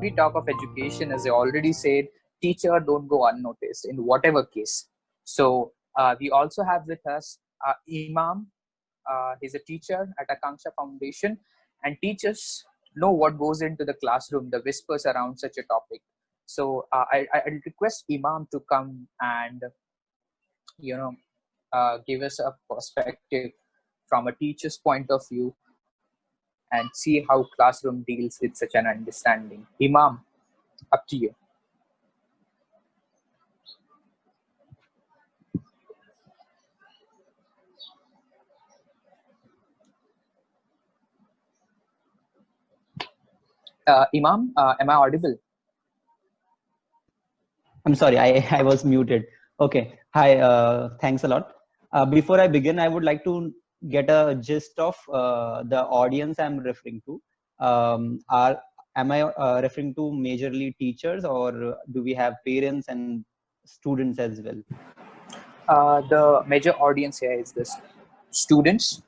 we talk of education, as I already said, teacher don't go unnoticed in whatever case. So we also have with us Imam. He's a teacher at Akanksha Foundation and teachers know what goes into the classroom, the whispers around such a topic. So I'll request Imam to come and you know give us a perspective from a teacher's point of view and see how classroom deals with such an understanding. Imam, up to you. Imam, am I audible? I'm sorry, I was muted. Okay. Hi, thanks a lot. Before I begin, I would like to get a gist of the audience I'm referring to. Am I referring to majorly teachers, or do we have parents and students as well? The major audience here is this students,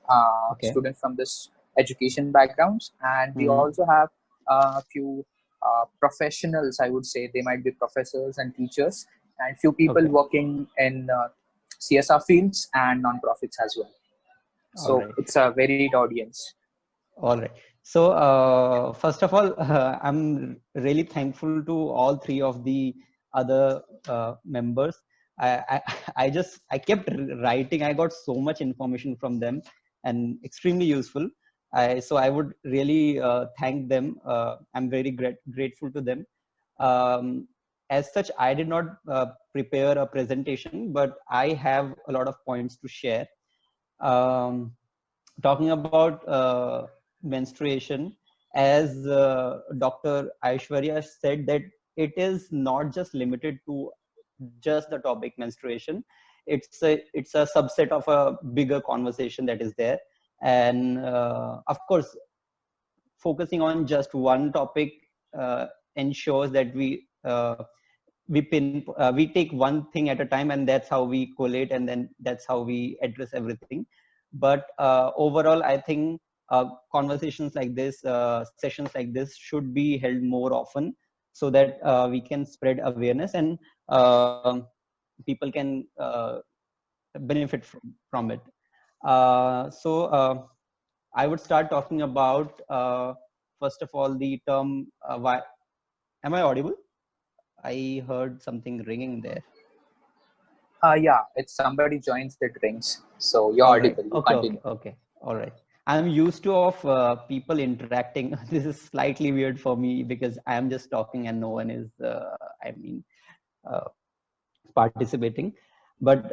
Okay. students from this education backgrounds, and we also have a few professionals. I would say they might be professors and teachers, and few people working in CSR fields and non-profits as well. So it's a varied audience. All right. So first of all, I'm really thankful to all three of the other members. I kept writing. I got so much information from them and extremely useful. So I would really thank them. I'm very grateful to them. As such, I did not prepare a presentation, but I have a lot of points to share. Talking about menstruation, as Dr. Aishwarya said, that it is not just limited to just the topic menstruation. It's a subset of a bigger conversation that is there, and of course, focusing on just one topic ensures that we take one thing at a time, and that's how we collate, and then that's how we address everything. But overall, I think conversations like this, sessions like this should be held more often, so that we can spread awareness and people can benefit from it. So I would start talking about, first of all, the term, why. Am I audible? I heard something ringing there. Yeah, it's somebody joins that rings. So you're audible. Okay. All right. I'm used to of people interacting. This is slightly weird for me because I am just talking and no one is, participating. But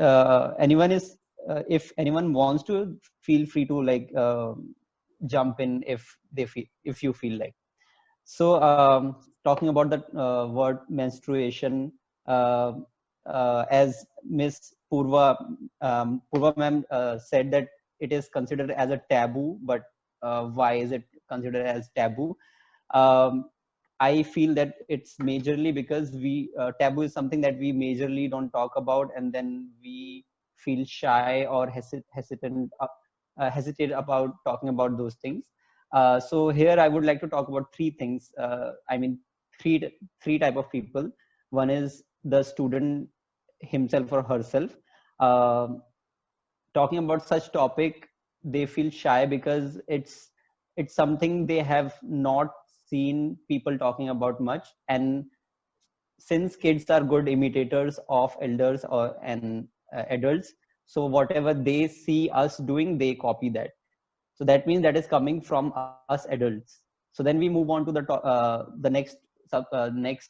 if anyone wants to, feel free to jump in if you feel like. So talking about the word menstruation, as Miss Purva ma'am said, that it is considered as a taboo. But why is it considered as taboo? I feel that it's majorly because taboo is something that we majorly don't talk about, and then we feel shy or hesitate about talking about those things. So here I would like to talk about three things. Three type of people. One is the student himself or herself. Talking about such topic, they feel shy because it's something they have not seen people talking about much. And since kids are good imitators of elders and adults, so whatever they see us doing, they copy that. So that means that is coming from us adults. So then we move on to the next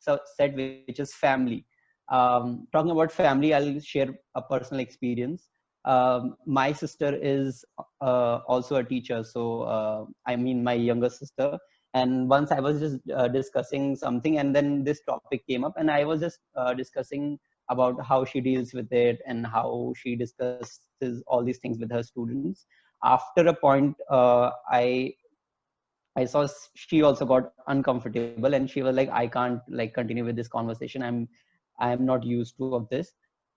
set, which is family. Talking about family, I'll share a personal experience. My sister is also a teacher. So my younger sister. And once I was just discussing something, and then this topic came up, and I was just discussing about how she deals with it and how she discusses all these things with her students. After a point, I saw she also got uncomfortable, and she was like, I can't continue with this conversation. I'm not used to of this.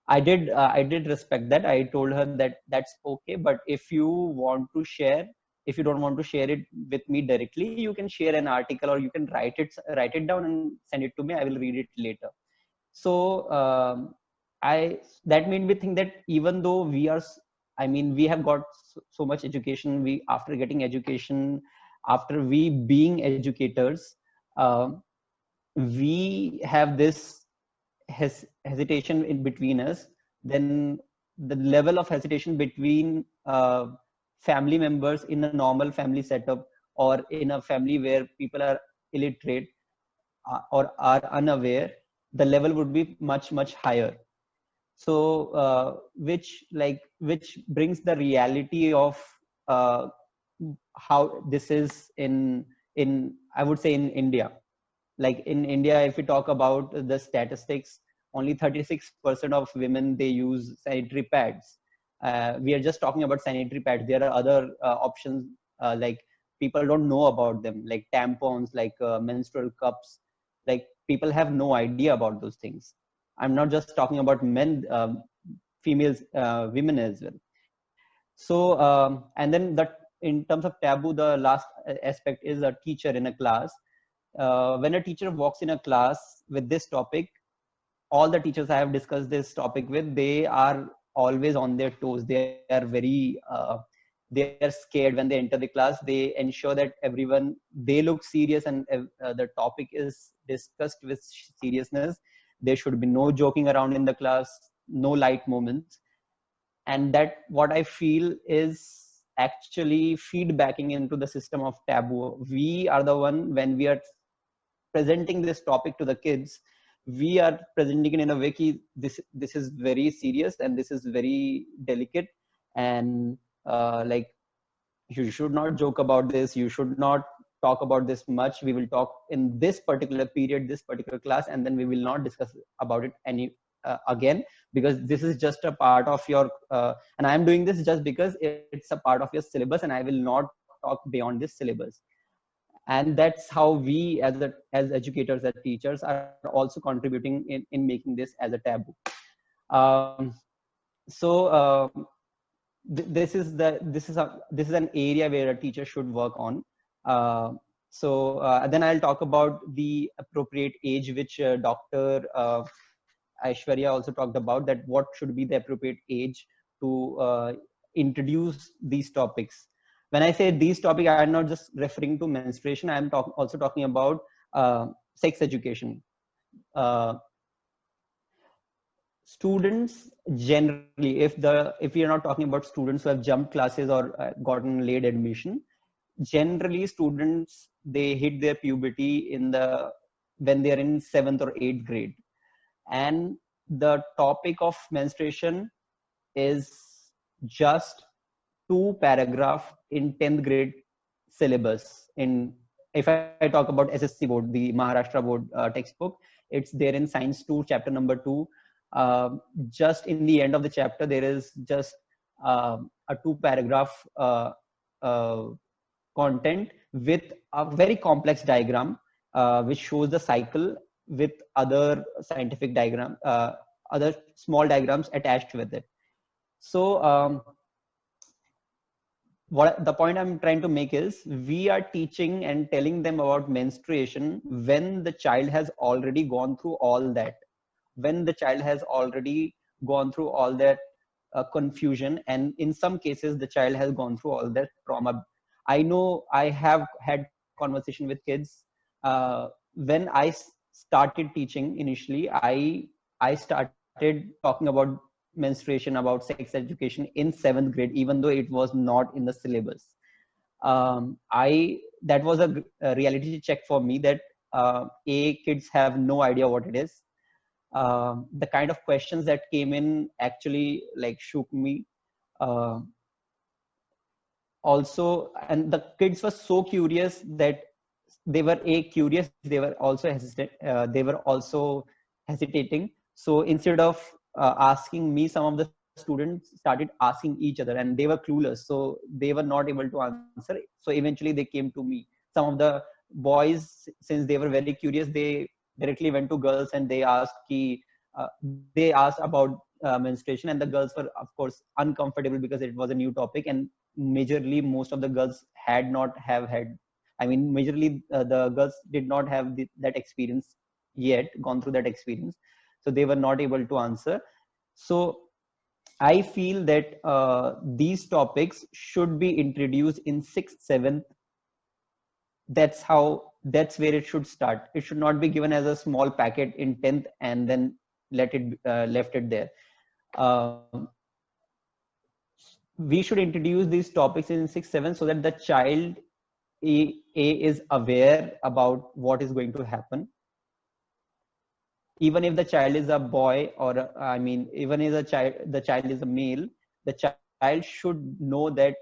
I did respect that. I told her that that's okay, but if you want to share, if you don't want to share it with me directly, you can share an article, or you can write it down and send it to me. I will read it later. So I that made me think that even though I mean, we have got so much education, we after getting education, after we being educators, uh, we have this hesitation in between us. Then the level of hesitation between family members in a normal family setup, or in a family where people are illiterate or are unaware, the level would be much higher. So which brings the reality of uh, how this is in I would say in India. Like in India, if we talk about the statistics, only 36% of women, they use sanitary pads. We are just talking about sanitary pads. There are other options, like people don't know about them, like tampons, like menstrual cups. Like people have no idea about those things. I'm not just talking about men, females, women as well. So and then that, in terms of taboo, the last aspect is a teacher in a class. When a teacher walks in a class with this topic, all the teachers I have discussed this topic with, they are always on their toes. They are very they are scared when they enter the class. They ensure that everyone, they look serious, and the topic is discussed with seriousness. There should be no joking around in the class, no light moments. And that, what I feel, is actually feedbacking into the system of taboo. We are the one, when we are presenting this topic to the kids, we are presenting it in a way ki this is very serious and this is very delicate, and like, you should not joke about this, you should not talk about this much. We will talk in this particular period, this particular class, and then we will not discuss about it any again, because this is just a part of your and I am doing this just because it's a part of your syllabus, and I will not talk beyond this syllabus. And that's how we as educators, as teachers, are also contributing in making this as a taboo. um, so this is an area where a teacher should work on. uh, then I'll talk about the appropriate age, which Dr. Aishwarya also talked about, that what should be the appropriate age to introduce these topics. When I say these topics, I'm not just referring to menstruation. I'm also talking about sex education. Uh, Students generally, if we are not talking about students who have jumped classes or gotten late admission, generally students, they hit their puberty when they are in 7th or 8th grade. And the topic of menstruation is just 2 paragraph in 10th grade syllabus. In, if I talk about SSC board, the Maharashtra board textbook, it's there in science 2, chapter number 2. Just in the end of the chapter, there is just a 2 paragraph uh, content with a very complex diagram, which shows the cycle with other scientific diagram, other small diagrams attached with it. So what the point I'm trying to make is, we are teaching and telling them about menstruation when the child has already gone through all that, when the child has already gone through all that confusion, and in some cases the child has gone through all that trauma. I know I have had conversation with kids. When I started teaching initially, I started talking about menstruation, about sex education in 7th grade, even though it was not in the syllabus. I That was a reality check for me, that kids have no idea what it is. The kind of questions that came in actually like shook me. Uh, Also, and the kids were so curious that they were curious, they were also hesitant, they were also hesitating. So instead of asking me, some of the students started asking each other, and they were clueless, so they were not able to answer. So eventually they came to me. Some of the boys, since they were very curious, they directly went to girls and they asked they asked about menstruation, and the girls were of course uncomfortable because it was a new topic, and majorly most of the girls had not have had, I mean majorly the girls did not have that experience yet, gone through that experience, so they were not able to answer. So I feel that these topics should be introduced in 6th 7th. That's where it should start. It should not be given as a small packet in 10th and then left it there. um, we should introduce these topics in 6th 7th so that the child is aware about what is going to happen. Even if the child is a boy, or I mean even if the child is a male, the child should know that,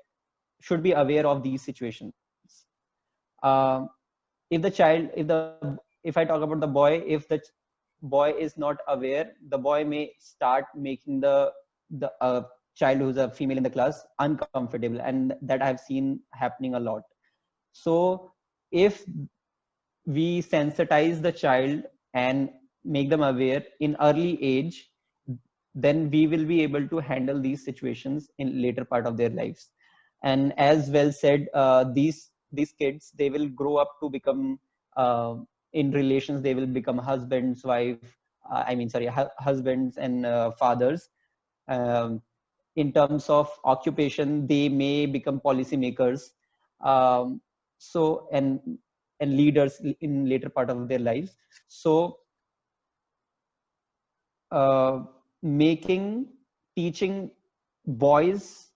should be aware of these situations. um, if the child if I talk about the boy, if the boy is not aware, the boy may start making the child who's a female in the class uncomfortable, and that I have seen happening a lot. So if we sensitize the child and make them aware in early age, then we will be able to handle these situations in later part of their lives. And as well said, these kids, they will grow up to become in relations, they will become husbands, wife, I mean sorry, husbands and fathers. um, in terms of occupation, they may become policymakers, um, so and leaders in later part of their lives. So uh, making teaching boys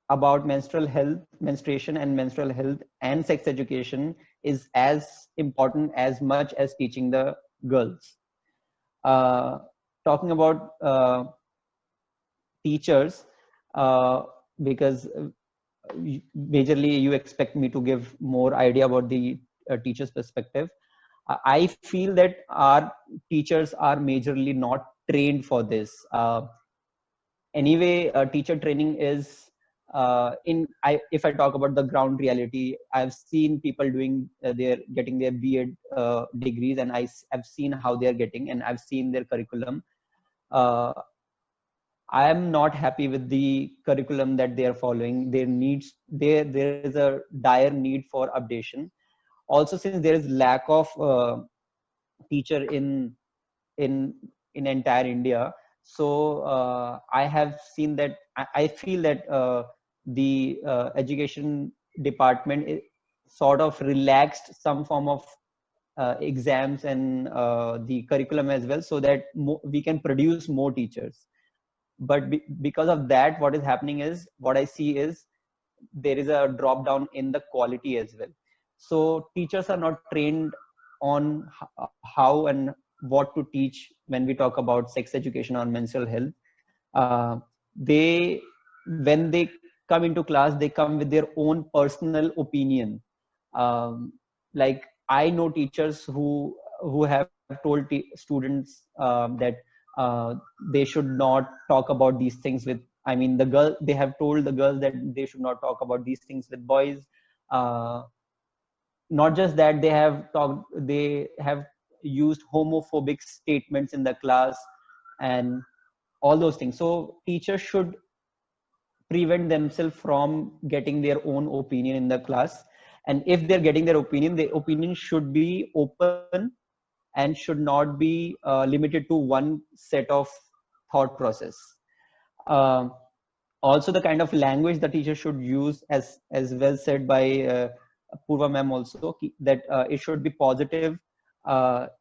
about menstrual health, menstruation and menstrual health and sex education is as important as much as teaching the girls. uh, Talking about teachers, uh, because majorly you expect me to give more idea about the teacher's perspective. I feel that our teachers are majorly not trained for this. Anyway, teacher training is if I talk about the ground reality, I've seen people doing their getting their B.Ed degrees, and have seen how they are getting, and I've seen their curriculum. uh, I am not happy with the curriculum that they are following. There is a dire need for updation. Also, since there is lack of teacher in in entire India, so I have seen that I feel that the education department sort of relaxed some form of exams and the curriculum as well, so that we can produce more teachers. But because of that, what is happening is, what I see is, there is a drop down in the quality as well. So teachers are not trained on how and what to teach when we talk about sex education or menstrual health. uh, they when they come into class, they come with their own personal opinion. um, like I know teachers who have told students that they should not talk about these things with, I mean the girl, they have told the girls that they should not talk about these things with boys. uh, Not just that, they have used homophobic statements in the class and all those things. So teachers should prevent themselves from getting their own opinion in the class. And if they're getting their opinion should be open and should not be limited to one set of thought process. Um Also, the kind of language the teacher should use, as well said by Purva ma'am also, that it should be positive.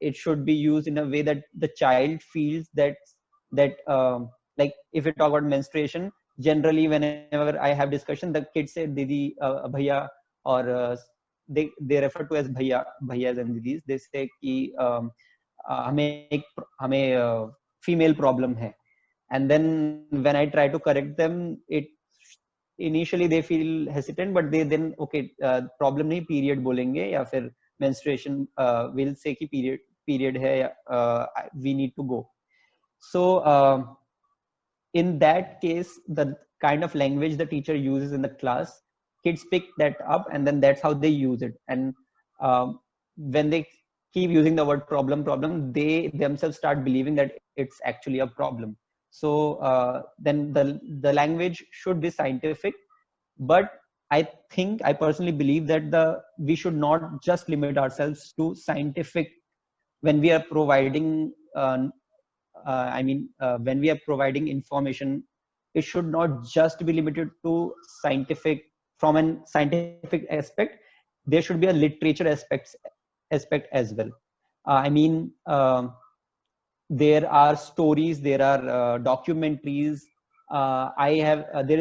It should be used in a way that the child feels that like if we talk about menstruation, generally whenever I have discussion, the kids say didi, bhaiya, or they refer to as bhaiyas and didis. They say ki हमें female problem है. And then when I try to correct them, it initially they feel hesitant, but they then okay, problem नहीं, period बोलेंगे या फिर menstruation, will say कि period है, we need to go. So in that case, the kind of language the teacher uses in the class, kids pick that up, and then that's how they use it. And when they keep using the word problem, they themselves start believing that it's actually a problem. So then the language should be scientific. But I personally believe that we should not just limit ourselves to scientific when we are providing when we are providing information. It should not just be limited to scientific. From an scientific aspect, there should be a literature aspect as well. There are stories, there are documentaries. I have there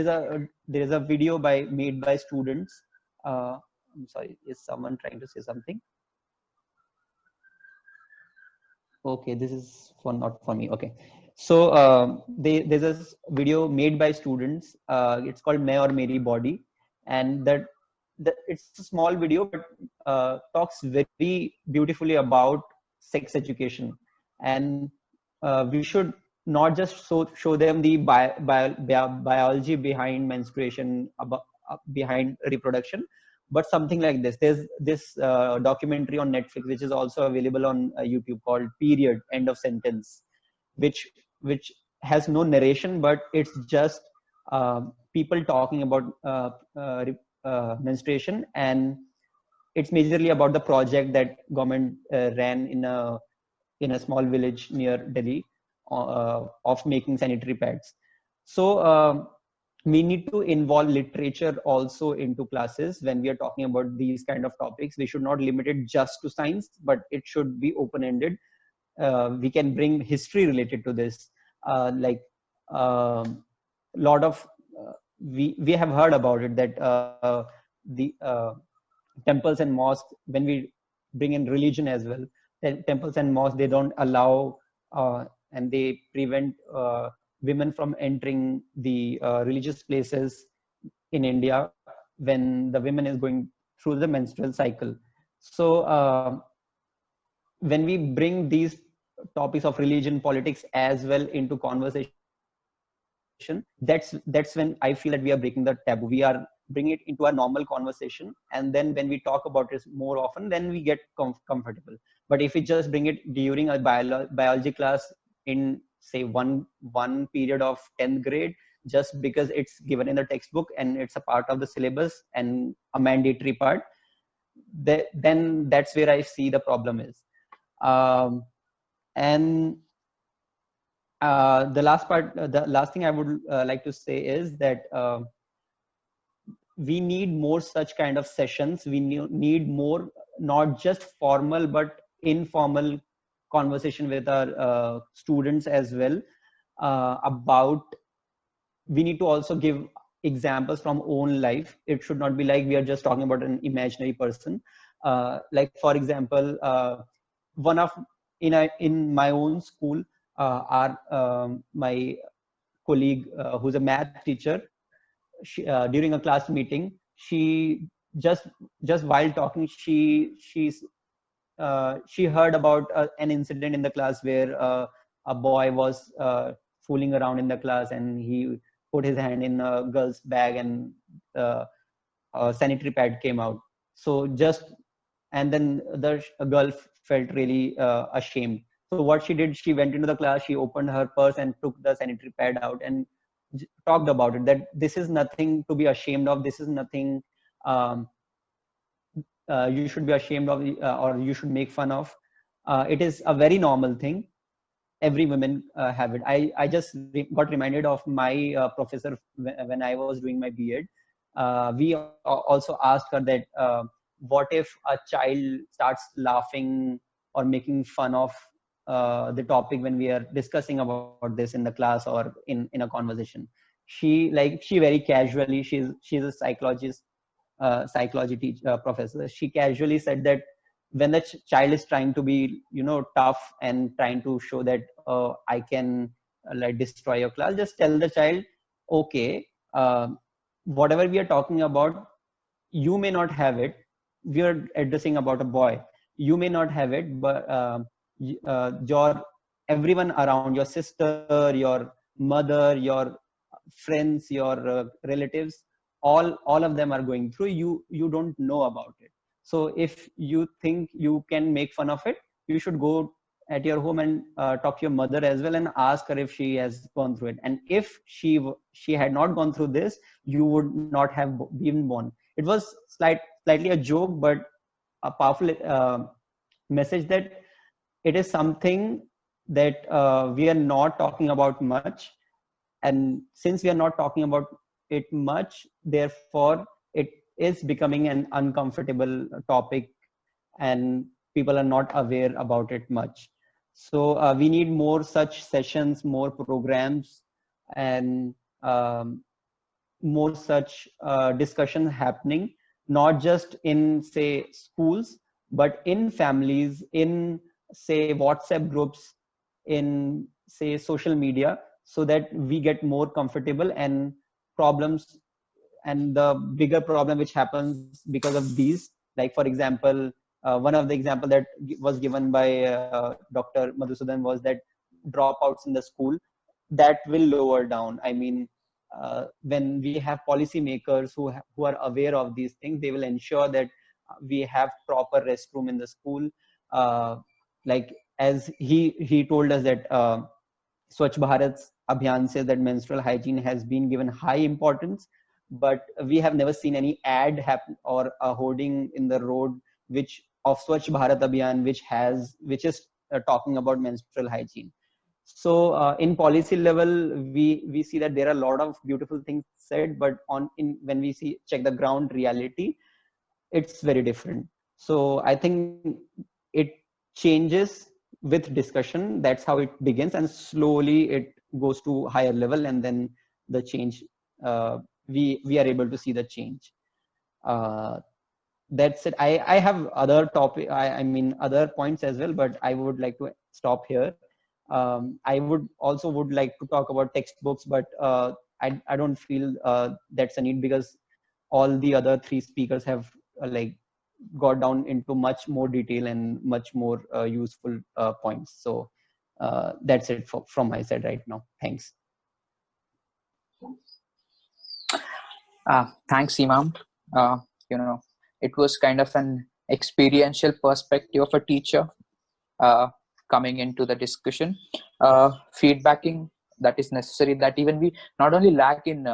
is a video made by students. I'm sorry, is someone trying to say something? Okay, this is for not for me. Okay, so there's a video made by students. It's called "May or Meri Body," and it's a small video, but talks very beautifully about sex education. And we should not just show them the biology behind menstruation, behind reproduction, but something like this. There's this documentary on Netflix, which is also available on YouTube, called Period, End of Sentence, which has no narration, but it's just people talking about menstruation. And it's majorly about the project that government ran in a small village near Delhi, of making sanitary pads. So we need to involve literature also into classes when we are talking about these kind of topics. We should not limit it just to science, but it should be open-ended. We can bring history related to this, like lot of we have heard about it, that the temples and mosques, when we bring in religion as well, temples and mosques, they don't allow and they prevent women from entering the religious places in India when the women is going through the menstrual cycle. So when we bring these topics of religion, politics as well into conversation, that's when I feel that we are breaking the taboo. We are bringing it into our normal conversation, and then when we talk about it more often, then we get comfortable. But if we just bring it during a biology class in, say, one period of 10th grade, just because it's given in the textbook and it's a part of the syllabus and a mandatory part, then that's where I see the problem is. And the last thing I would like to say is that we need more such kind of sessions. We need more, not just formal but informal conversation with our students as well, about, we need to also give examples from own life. It should not be like we are just talking about an imaginary person. Like for example, one of in my own school, our my colleague, who's a math teacher, during a class meeting, she just while talking, she heard about an incident in the class where a boy was fooling around in the class, and he put his hand in a girl's bag, and a sanitary pad came out. So just, and then the girl felt really ashamed. So what she did, she went into the class, she opened her purse and took the sanitary pad out and talked about it, that this is nothing to be ashamed of. This is nothing um, you should be ashamed of, or you should make fun of. It is a very normal thing. Every woman have it. I just got reminded of my professor when I was doing my B.Ed. We also asked her that what if a child starts laughing or making fun of the topic when we are discussing about this in the class or in a conversation. She very casually, she's a psychologist, professor. She casually said that when the child is trying to be, tough and trying to show that I can like destroy your class, just tell the child, okay, whatever we are talking about, you may not have it. We are addressing about a boy. You may not have it, but your everyone around, your sister, your mother, your friends, your relatives, all of them are going through. You don't know about it. So if you think you can make fun of it, you should go at your home and talk to your mother as well and ask her if she has gone through it. And if she had not gone through this, you would not have been born. It was slightly a joke, but a powerful message that it is something that we are not talking about much. And since we are not talking about it much, therefore it is becoming an uncomfortable topic, and people are not aware about it much. So we need more such sessions, more programs, and more such discussion happening, not just in say schools, but in families, in say WhatsApp groups, in say social media, so that we get more comfortable. And problems, and the bigger problem which happens because of these, like for example, one of the example that was given by Dr. Madhusudan was that dropouts in the school, that will lower down. I mean, when we have policymakers who are aware of these things, they will ensure that we have proper restroom in the school. Like as he told us that Swachh Bharat Abhiyan says that menstrual hygiene has been given high importance, but we have never seen any ad happen or a hoarding in the road which of Swachh Bharat Abhiyan which is talking about menstrual hygiene. So in policy level, we see that there are a lot of beautiful things said, but when we check the ground reality, it's very different. So I think it changes with discussion. That's how it begins, and slowly it goes to higher level, and then the change, we are able to see the change. That's it. I have other topic, I mean other points as well, but I would like to stop here. I would like to talk about textbooks, but I don't feel that's a need, because all the other three speakers have like got down into much more detail and much more useful points. So that's it from my side right now. Thanks. Thanks, Imam. Uh, it was kind of an experiential perspective of a teacher uh, coming into the discussion, feedbacking that is necessary, that even we not only lack in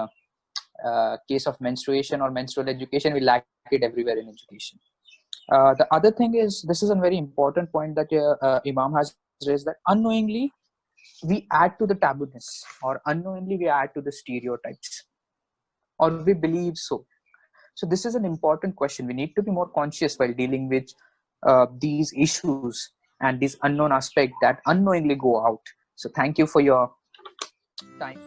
case of menstruation or menstrual education, we lack it everywhere in education. The other thing is, this is a very important point that Imam has raised, that unknowingly we add to the tabooness, or unknowingly we add to the stereotypes, or we believe so. So this is an important question. We need to be more conscious while dealing with these issues and these unknown aspects that unknowingly go out. So thank you for your time.